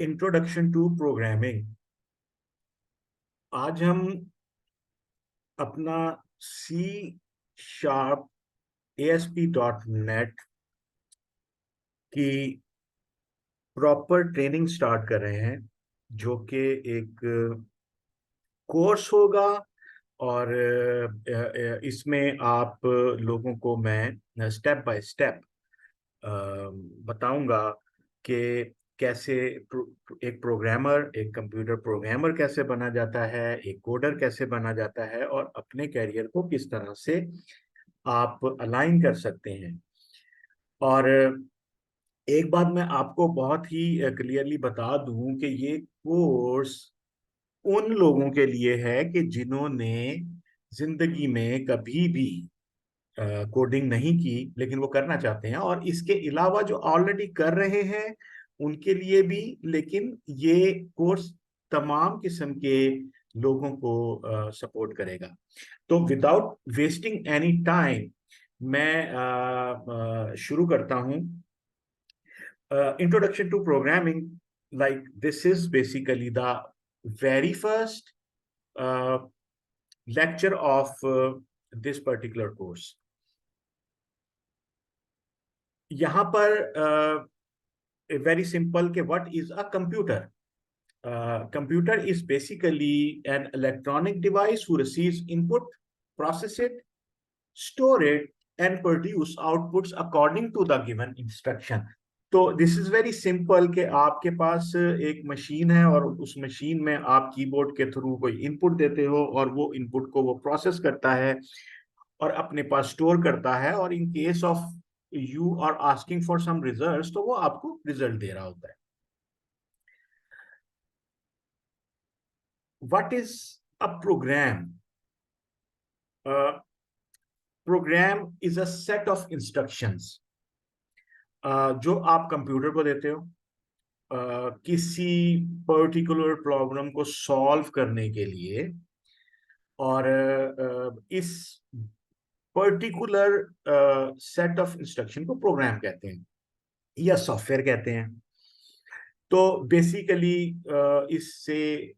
Introduction to programming. आज हम अपना C# ASP.NET की प्रॉपर ट्रेनिंग स्टार्ट कर रहे हैं, जो कि एक कोर्स होगा। और इसमें आप लोगों को मैं स्टेप बाय स्टेप बताऊंगा कि कैसे एक प्रोग्रामर, एक कंप्यूटर प्रोग्रामर कैसे बना जाता है, एक कोडर कैसे बना जाता है, और अपने कैरियर को किस तरह से आप अलाइन कर सकते हैं। और एक बात मैं आपको बहुत ही क्लियरली बता दूं कि ये कोर्स उन लोगों के लिए है कि जिन्होंने जिंदगी में कभी भी कोडिंग नहीं की लेकिन वो करना चाहते हैं, और इसके अलावा जो ऑलरेडी कर रहे हैं उनके लिए भी। लेकिन ये कोर्स तमाम किस्म के लोगों को सपोर्ट करेगा। तो विदाउट वेस्टिंग एनी टाइम मैं शुरू करता हूं। Introduction to programming, like this is basically the very first lecture of this particular course. यहाँ पर very simple कि what is a computer? Computer is basically an electronic device who receives input, process it, store it, and produce outputs according to the given instruction. तो this is very simple कि आपके पास एक machine है और उस machine में आप keyboard के थ्रू कोई इनपुट देते हो, और वो इनपुट को वो प्रोसेस करता है और अपने पास स्टोर करता है, और in case of you are asking for some results तो वो आपको रिजल्ट दे रहा होता है। What is a program? Program is a set of instructions जो आप कंप्यूटर को देते हो किसी पर्टिकुलर प्रॉब्लम को सॉल्व करने के लिए। और इस पर्टिकुलर सेट ऑफ इंस्ट्रक्शन को प्रोग्राम कहते हैं या सॉफ्टवेयर कहते हैं। तो बेसिकली इससे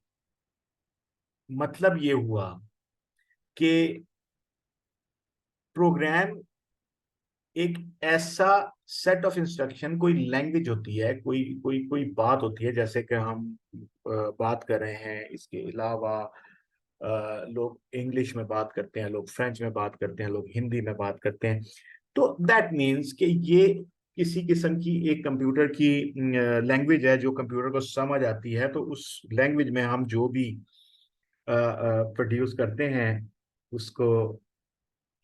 मतलब ये हुआ कि प्रोग्राम एक ऐसा सेट ऑफ इंस्ट्रक्शन, कोई लैंग्वेज होती है, कोई कोई कोई बात होती है, जैसे कि हम बात कर रहे हैं। इसके अलावा लोग इंग्लिश में बात करते हैं, लोग फ्रेंच में बात करते हैं, लोग हिंदी में बात करते हैं। तो दैट मीन्स कि ये किसी किस्म की एक कंप्यूटर की लैंग्वेज है जो कंप्यूटर को समझ आती है। तो उस लैंग्वेज में हम जो भी प्रोड्यूस करते हैं उसको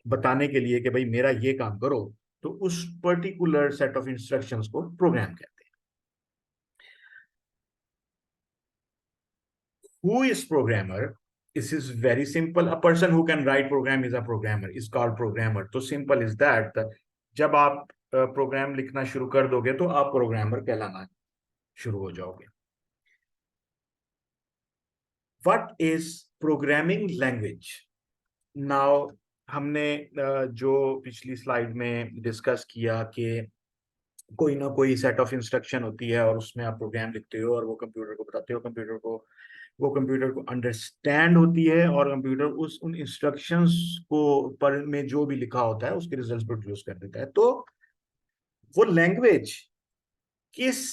बताने के लिए कि भाई मेरा ये काम करो, तो उस पर्टिकुलर सेट ऑफ इंस्ट्रक्शंस को प्रोग्राम कहते हैं। Who is programmer? This is very simple. A person who can write program is a programmer, is called programmer. तो simple is that जब आप प्रोग्राम लिखना शुरू कर दोगे तो आप प्रोग्रामर कहलाना शुरू हो जाओगे। What is programming language? Now हमने जो पिछली स्लाइड में डिस्कस किया कि कोई ना कोई सेट ऑफ इंस्ट्रक्शन होती है और उसमें आप प्रोग्राम लिखते हो और वो कंप्यूटर को बताते हो, कंप्यूटर को अंडरस्टैंड होती है, और कंप्यूटर उस उन इंस्ट्रक्शंस को पर में जो भी लिखा होता है उसके रिजल्ट्स प्रोड्यूस कर देता है। तो वो लैंग्वेज किस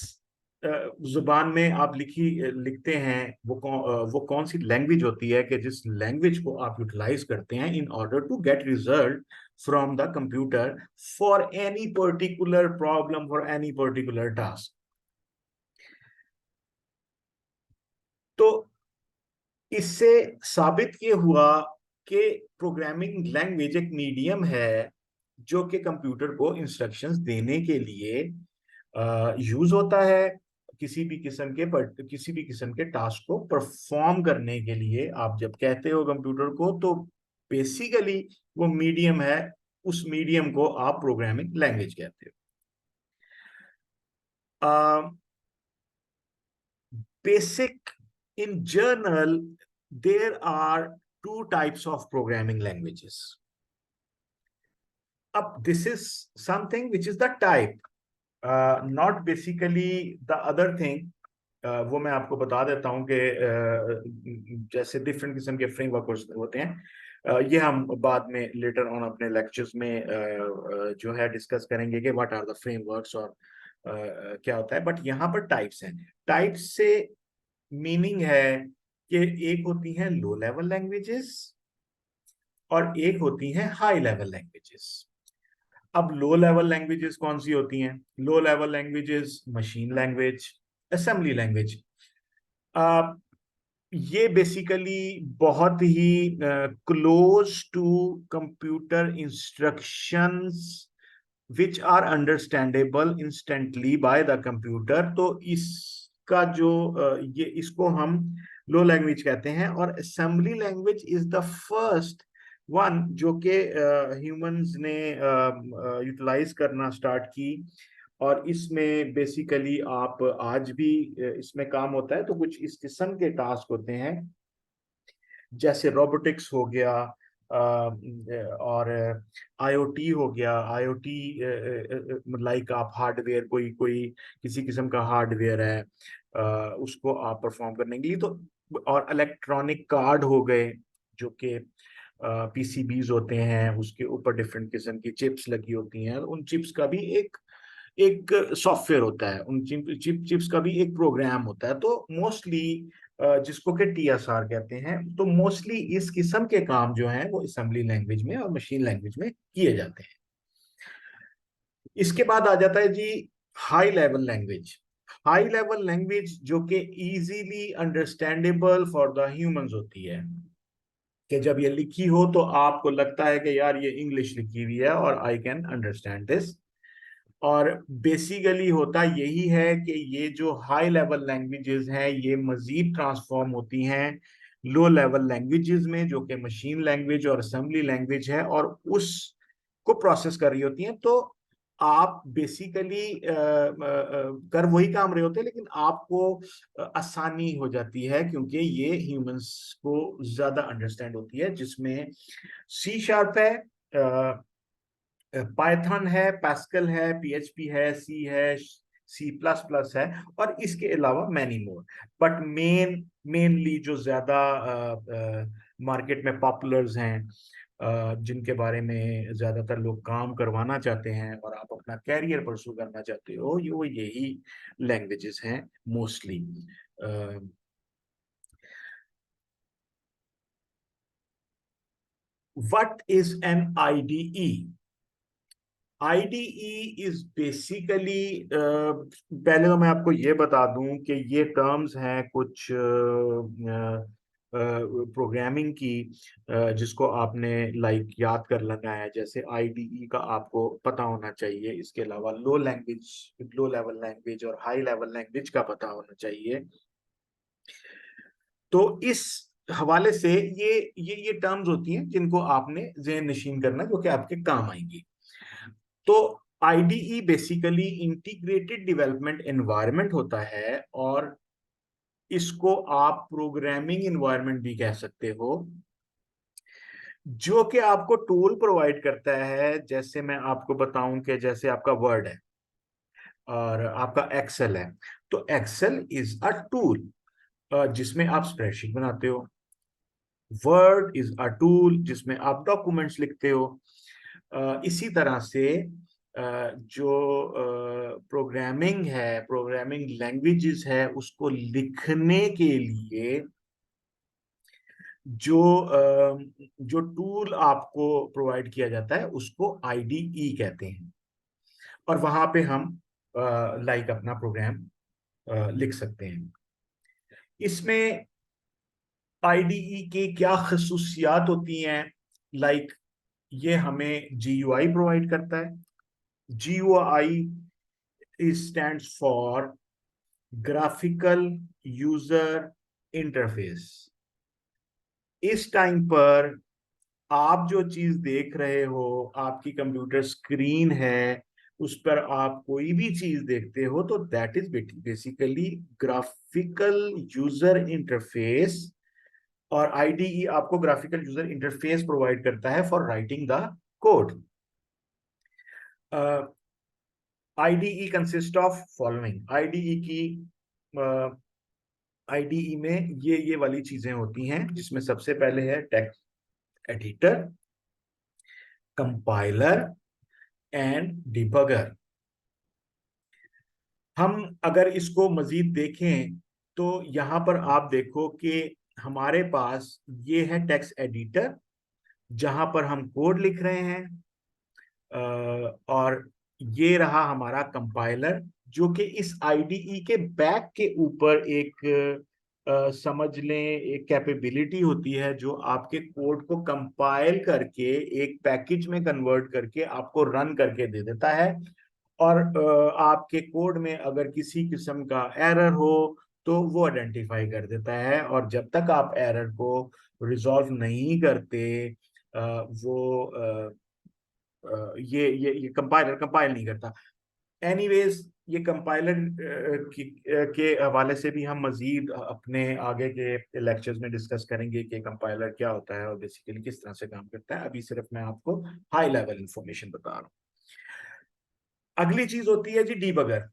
जुबान में आप लिखते हैं, वो कौन सी लैंग्वेज होती है कि जिस लैंग्वेज को आप यूटिलाइज करते हैं in order to get result from the computer for any particular problem, for any particular task. तो इससे साबित ये हुआ कि प्रोग्रामिंग लैंग्वेज एक मीडियम है जो कि कंप्यूटर को इंस्ट्रक्शंस देने के लिए यूज होता है। किसी भी किस्म के टास्क को परफॉर्म करने के लिए आप जब कहते हो कंप्यूटर को, तो बेसिकली वो मीडियम है, उस मीडियम को आप प्रोग्रामिंग लैंग्वेज कहते हो। Basic in general, there are two types of programming languages. Up, this is something which is the type, not basically the other thing. वो मैं आपको बता देता हूँ कि जैसे डिफरेंट किस्म के फ्रेमवर्क होते हैं, ये हम बाद में लेटर ऑन अपने लेक्चर्स में जो है डिस्कस करेंगे कि व्हाट आर द फ्रेमवर्क्स और क्या होता है। बट यहाँ पर टाइप्स हैं। टाइप्स से मीनिंग है कि एक होती हैं लो लेवल लैंग्वेजेस और एक होती हैं हाई लेवल लैंग्वेजेस। अब लो लेवल लैंग्वेजेस कौन सी होती हैं? Low level languages machine language, assembly language. ये बेसिकली बहुत ही close to computer instructions which are understandable instantly by the computer. तो इसका जो ये इसको हम लो लैंग्वेज कहते हैं। और assembly language is the first one जो कि ह्यूमंस ने यूटिलाइज करना स्टार्ट की। और इसमें बेसिकली आप आज भी इसमें काम होता है। तो कुछ इस किस्म के टास्क होते हैं जैसे रोबोटिक्स हो गया, और आईओटी हो गया। आईओटी लाइक आप हार्डवेयर, कोई कोई किसी किस्म का हार्डवेयर है, उसको आप परफॉर्म करने के लिए तो। और इलेक्ट्रॉनिक कार्ड हो गए जो कि पीसीबीज होते हैं, उसके ऊपर डिफरेंट किस्म की चिप्स लगी होती हैं। उन चिप्स का भी एक एक सॉफ्टवेयर होता है, उन चिप्स का भी एक प्रोग्राम होता है। तो मोस्टली जिसको कि टीएसआर कहते हैं, तो मोस्टली इस किस्म के काम जो हैं वो असेंबली लैंग्वेज में और मशीन लैंग्वेज में किए जाते हैं। इसके बाद आ जाता है जी high level language. High level language जो कि easily understandable for the humans होती है, कि जब ये लिखी हो तो आपको लगता है कि यार ये इंग्लिश लिखी हुई है और आई कैन अंडरस्टैंड दिस। और बेसिकली होता यही है कि ये जो हाई लेवल लैंग्वेजेस हैं ये मजीद ट्रांसफॉर्म होती हैं लो लेवल लैंग्वेजेस में, जो कि मशीन लैंग्वेज और असेंबली लैंग्वेज है, और उसको प्रोसेस कर रही होती हैं। तो आप बेसिकली कर वही काम रहे होते हैं, लेकिन आपको आसानी हो जाती है क्योंकि ये ह्यूमंस को ज्यादा अंडरस्टैंड होती है। जिसमें सी शार्प है, पाइथन है, पैस्कल है, पीएचपी है, सी प्लस प्लस है, और इसके अलावा मैनी मोर। बट मेनली जो ज्यादा मार्केट में पॉपुलर्स हैं, जिनके बारे में ज्यादातर लोग काम करवाना चाहते हैं और आप अपना कैरियर परसू करना चाहते हो, ये वो यही लैंग्वेजेस हैं mostly. What is an IDE? IDE is basically, पहले तो मैं आपको ये बता दूं कि ये टर्म्स हैं कुछ प्रोग्रामिंग की, जिसको आपने लाइक याद कर लेना है। जैसे आईडीई का आपको पता होना चाहिए, इसके अलावा लो लेवल लैंग्वेज और हाई लेवल लैंग्वेज का पता होना चाहिए। तो इस हवाले से ये टर्म्स होती हैं जिनको आपने ज़हन नशीन करना, जो कि आपके काम आएंगी। तो IDE basically integrated development environment होता है, और इसको आप प्रोग्रामिंग एनवायरनमेंट भी कह सकते हो, जो कि आपको टूल प्रोवाइड करता है। जैसे मैं आपको बताऊं कि जैसे आपका वर्ड है और आपका एक्सेल है, तो एक्सेल इज अ टूल जिसमें आप स्प्रेडशीट बनाते हो। वर्ड इज अ टूल जिसमें आप डॉक्यूमेंट्स लिखते हो। इसी तरह से जो प्रोग्रामिंग है, प्रोग्रामिंग लैंग्वेजेस है, उसको लिखने के लिए जो जो टूल आपको प्रोवाइड किया जाता है उसको आईडीई कहते हैं। और वहां पे हम लाइक अपना प्रोग्राम लिख सकते हैं। इसमें आईडीई की क्या खसूसियात होती हैं? लाइक ये हमें जीयूआई प्रोवाइड करता है। GUI stands for graphical user interface. इस टाइम पर आप जो चीज देख रहे हो, आपकी कंप्यूटर स्क्रीन है, उस पर आप कोई भी चीज देखते हो, तो that is basically graphical user interface. और आईडीई आपको ग्राफिकल यूजर इंटरफेस प्रोवाइड करता है for writing the code. IDE consist of following. IDE की आईडीई में ये वाली चीजें होती हैं, जिसमें सबसे पहले है text editor, compiler and debugger. हम अगर इसको मजीद देखें तो यहाँ पर आप देखो कि हमारे पास ये है टेक्स्ट एडिटर, जहां पर हम कोड लिख रहे हैं, और ये रहा हमारा कंपाइलर, जो कि इस आईडीई के बैक के ऊपर एक समझ लें एक कैपेबिलिटी होती है, जो आपके कोड को कंपाइल करके एक पैकेज में कन्वर्ट करके आपको रन करके दे देता है। और आपके कोड में अगर किसी किस्म का एरर हो तो वो आइडेंटिफाई कर देता है, और जब तक आप एरर को रिजॉल्व नहीं करते वो ये कंपाइलर कंपाइल नहीं करता। एनीवेज, ये कंपाइलर के हवाले से भी हम मजीद अपने आगे के लेक्चर्स में डिस्कस करेंगे कि कंपाइलर क्या होता है और बेसिकली किस तरह से काम करता है। अभी सिर्फ मैं आपको हाई लेवल इंफॉर्मेशन बता रहा हूँ। अगली चीज होती है जी डीबगर।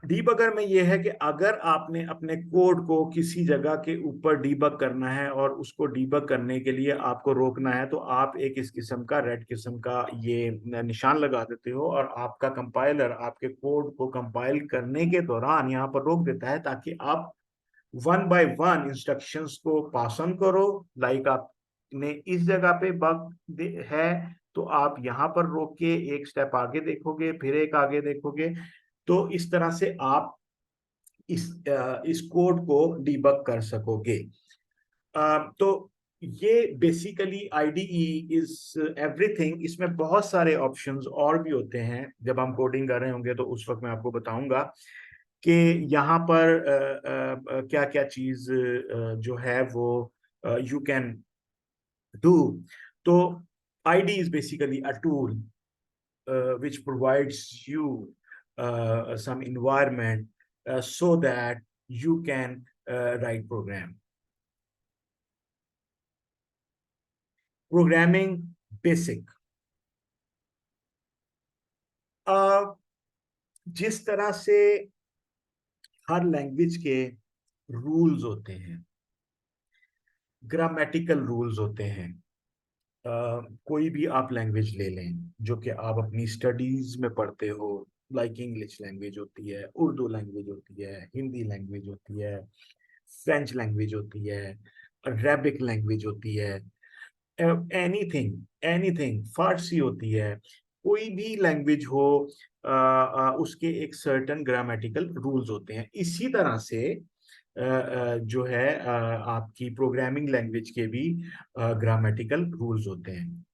डीबगर में यह है कि अगर आपने अपने कोड को किसी जगह के ऊपर डीबग करना है और उसको डीबग करने के लिए आपको रोकना है, तो आप एक इस किस्म का रेड किस्म का ये निशान लगा देते हो, और आपका कंपाइलर आपके कोड को कंपाइल करने के दौरान यहाँ पर रोक देता है, ताकि आप वन बाय वन इंस्ट्रक्शंस को पास ऑन करो। लाइक आपने इस जगह पे बग है, तो आप यहाँ पर रोक के एक स्टेप आगे देखोगे, फिर एक आगे देखोगे, तो इस तरह से आप इस कोड को डीबग कर सकोगे। तो ये बेसिकली आईडीई इज एवरीथिंग। इसमें बहुत सारे ऑप्शंस और भी होते हैं, जब हम कोडिंग कर रहे होंगे तो उस वक्त मैं आपको बताऊंगा कि यहाँ पर क्या क्या चीज जो है वो यू कैन डू। तो ID is basically a tool which provides you some environment so that you can write program. Programming basic. जिस तरह से हर लैंग्वेज के रूल्स होते हैं, ग्रामेटिकल रूल्स होते हैं, कोई भी आप लैंग्वेज ले लें जो कि आप अपनी स्टडीज में पढ़ते हो, लाइक इंग्लिश लैंग्वेज होती है, उर्दू लैंग्वेज होती है, हिंदी लैंग्वेज होती है, फ्रेंच लैंग्वेज होती है, अरेबिक लैंग्वेज होती है, एनीथिंग एनीथिंग, फारसी होती है, कोई भी लैंग्वेज हो, उसके एक सर्टन ग्रामेटिकल रूल्स होते हैं। इसी तरह से जो है आपकी प्रोग्रामिंग लैंग्वेज के भी ग्रामेटिकल रूल्स होते हैं।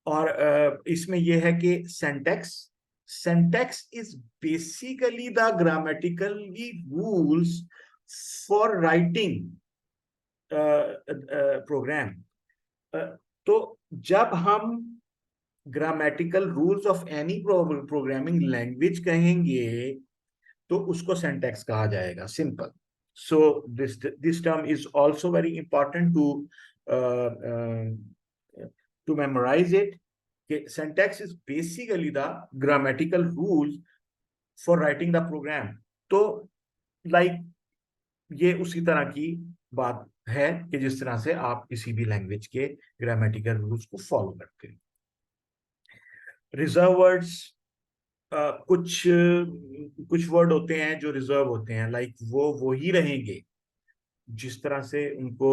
और इसमें यह है कि syntax syntax is basically the grammatically rules for writing program. तो जब हम grammatical rules of any programming language कहेंगे तो उसको सिंटैक्स कहा जाएगा, simple. So this term is also very important to memorise it, कि syntax is basically the grammatical rules for writing the program. तो लाइक ये उसी तरह की बात है कि जिस तरह से आप किसी भी लैंग्वेज के ग्रामेटिकल रूल्स को फॉलो करते हैं। रिजर्व वर्ड्स, कुछ कुछ वर्ड होते हैं जो रिजर्व होते हैं, लाइक वो ही रहेंगे जिस तरह से उनको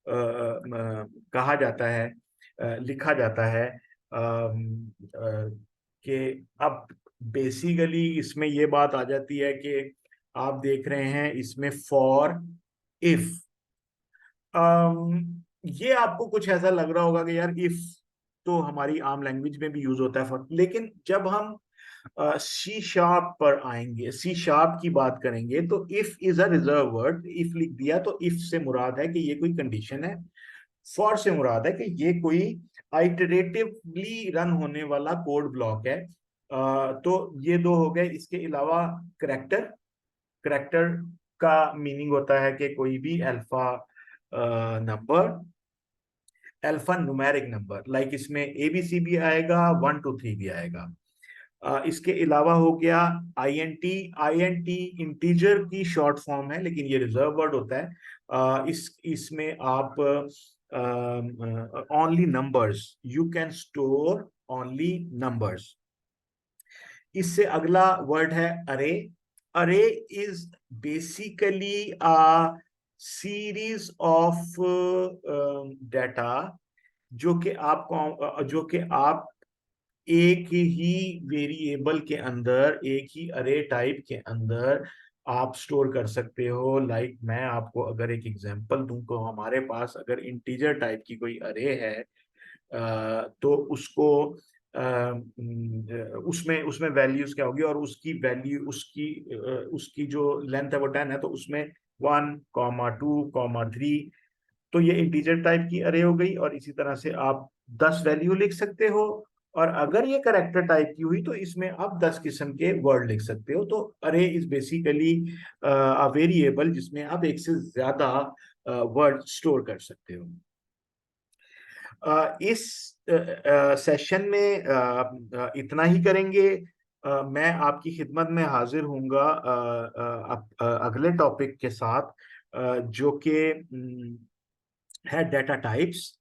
कहा जाता है, लिखा जाता है। कि अब बेसिकली इसमें ये बात आ जाती है कि आप देख रहे हैं इसमें फॉर, इफ, ये आपको कुछ ऐसा लग रहा होगा कि यार इफ तो हमारी आम लैंग्वेज में भी यूज होता है फॉर, लेकिन जब हम सी शार्प पर आएंगे, सी शार्प की बात करेंगे, तो if is a reserve word. If लिख दिया तो इफ से मुराद है कि ये कोई कंडीशन है, फॉर से मुराद है कि ये कोई आइटरेटिवली रन होने वाला कोड ब्लॉक है। तो ये दो हो गए। इसके अलावा करेक्टर, करेक्टर का मीनिंग होता है कि कोई भी alpha number, alpha numeric number, like इसमें एबीसी भी आएगा, 1 2 3 भी आएगा। इसके अलावा हो गया आईएनटी। आईएनटी इंटीजर की शॉर्ट फॉर्म है, लेकिन ये रिजर्व वर्ड होता है। इसमें आप only numbers, you can store only numbers. इससे अगला वर्ड है अरे। अरे is basically a series of data जो कि आप एक ही वेरिएबल के अंदर, एक ही अरे टाइप के अंदर आप स्टोर कर सकते हो। लाइक मैं आपको अगर एक एग्जांपल दूं तो हमारे पास अगर इंटीजर टाइप की कोई अरे है, तो उसको उसमें उसमें वैल्यूज क्या होगी, और उसकी वैल्यू उसकी जो लेंथ है वो 10 है, तो उसमें 1, 2, 3। तो ये इंटीजर टाइप की अरे हो गई, और इसी तरह से आप 10 वैल्यू लिख सकते हो। और अगर ये करेक्टर टाइप की हुई तो इसमें आप 10 किस्म के वर्ड लिख सकते हो। तो अरे इज बेसिकली अ वेरिएबल जिसमें आप एक से ज्यादा वर्ड स्टोर कर सकते हो। इस सेशन में इतना ही करेंगे। मैं आपकी खिदमत में हाजिर हूँगा अगले टॉपिक के साथ, जो कि है डाटा टाइप्स।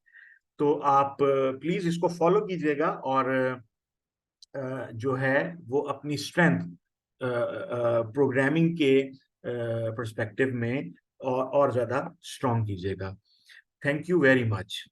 तो आप प्लीज इसको फॉलो कीजिएगा, और जो है वो अपनी स्ट्रेंथ प्रोग्रामिंग के पर्सपेक्टिव में और ज्यादा स्ट्रॉन्ग कीजिएगा। Thank you very much.